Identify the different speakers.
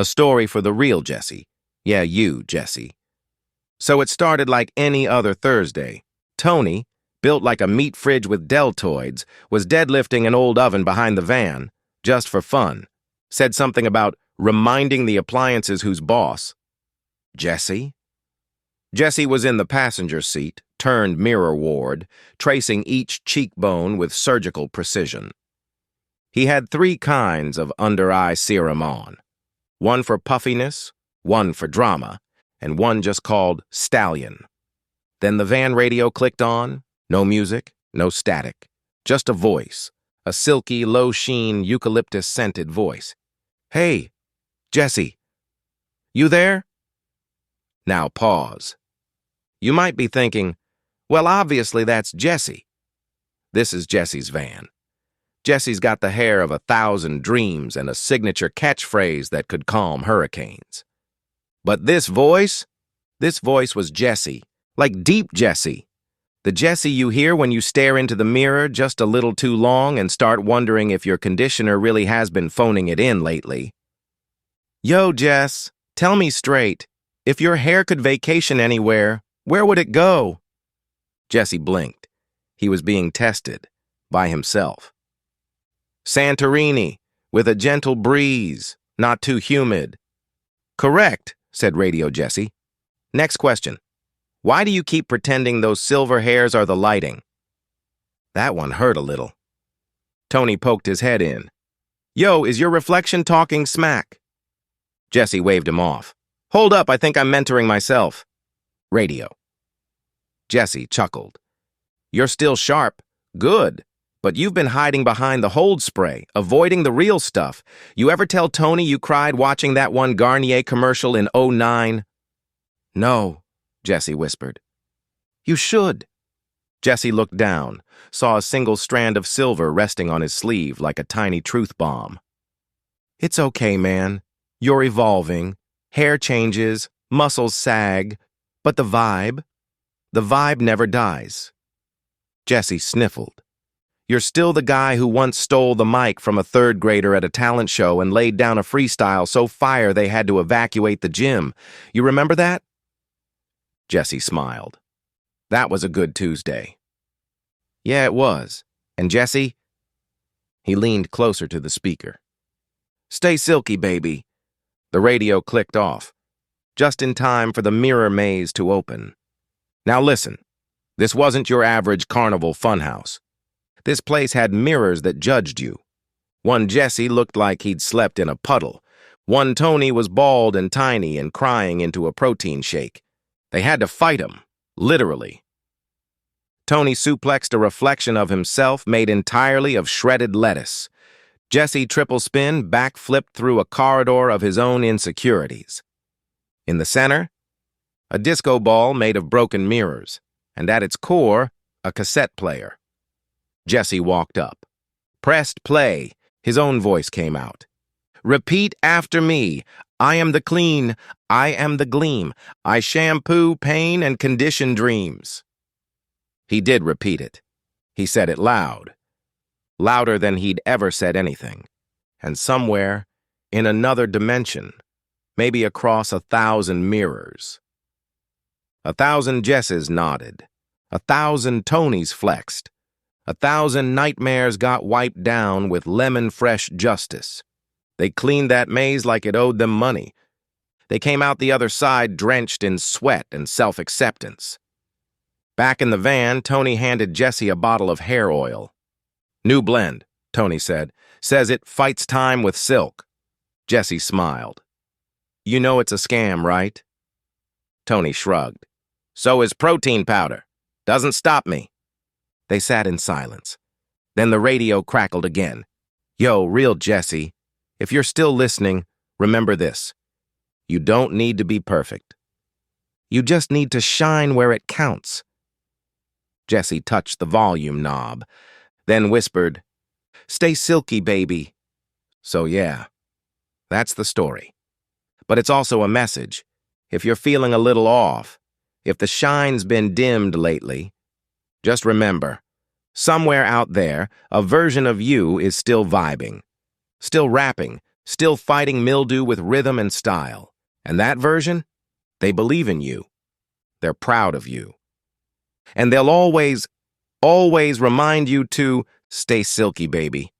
Speaker 1: A story for the real Jesse. Yeah, you, Jesse. So it started like any other Thursday. Tony, built like a meat fridge with deltoids, was deadlifting an old oven behind the van, just for fun. Said something about reminding the appliances who's boss. Jesse? Jesse was in the passenger seat, turned mirror-ward, tracing each cheekbone with surgical precision. He had 3 kinds of under-eye serum on. One for puffiness, one for drama, and one just called Stallion. Then the van radio clicked on, no music, no static, just a voice, a silky, low-sheen, eucalyptus-scented voice. Hey, Jesse, you there? Now pause. You might be thinking, well, obviously that's Jesse. This is Jesse's van. Jesse's got the hair of 1,000 dreams and a signature catchphrase that could calm hurricanes. But this voice was Jesse, like deep Jesse. The Jesse you hear when you stare into the mirror just a little too long and start wondering if your conditioner really has been phoning it in lately. Yo, Jess, tell me straight, if your hair could vacation anywhere, where would it go? Jesse blinked. He was being tested, by himself. Santorini, with a gentle breeze, not too humid. Correct, said Radio Jesse. Next question. Why do you keep pretending those silver hairs are the lighting? That one hurt a little. Tony poked his head in. Yo, is your reflection talking smack? Jesse waved him off. Hold up, I think I'm mentoring myself. Radio. Jesse chuckled. You're still sharp. Good. But you've been hiding behind the hold spray, avoiding the real stuff. You ever tell Tony you cried watching that one Garnier commercial in '09? No, Jesse whispered. You should. Jesse looked down, saw a single strand of silver resting on his sleeve like a tiny truth bomb. It's okay, man. You're evolving. Hair changes, muscles sag, but the vibe never dies. Jesse sniffled. You're still the guy who once stole the mic from a 3rd grader at a talent show and laid down a freestyle so fire they had to evacuate the gym. You remember that? Jesse smiled. That was a good Tuesday. Yeah, it was. And Jesse? He leaned closer to the speaker. Stay silky, baby. The radio clicked off, just in time for the mirror maze to open. Now listen, this wasn't your average carnival funhouse. This place had mirrors that judged you. One Jesse looked like he'd slept in a puddle. One Tony was bald and tiny and crying into a protein shake. They had to fight him, literally. Tony suplexed a reflection of himself made entirely of shredded lettuce. Jesse triple spin backflipped through a corridor of his own insecurities. In the center, a disco ball made of broken mirrors, and at its core, a cassette player. Jesse walked up. Pressed play. His own voice came out. Repeat after me. I am the clean. I am the gleam. I shampoo pain and condition dreams. He did repeat it. He said it loud. Louder than he'd ever said anything. And somewhere, in another dimension, maybe across 1,000 mirrors. 1,000 Jesses nodded. 1,000 Tonys flexed. 1,000 nightmares got wiped down with lemon-fresh justice. They cleaned that maze like it owed them money. They came out the other side drenched in sweat and self-acceptance. Back in the van, Tony handed Jesse a bottle of hair oil. New blend, Tony said. Says it fights time with silk. Jesse smiled. You know it's a scam, right? Tony shrugged. So is protein powder. Doesn't stop me. They sat in silence. Then the radio crackled again. Yo, real Jesse, if you're still listening, remember this. You don't need to be perfect. You just need to shine where it counts. Jesse touched the volume knob, then whispered, Stay silky, baby. So yeah, that's the story. But it's also a message. If you're feeling a little off, if the shine's been dimmed lately, just remember, somewhere out there, a version of you is still vibing, still rapping, still fighting mildew with rhythm and style. And that version? They believe in you. They're proud of you. And they'll always remind you to stay silky, baby.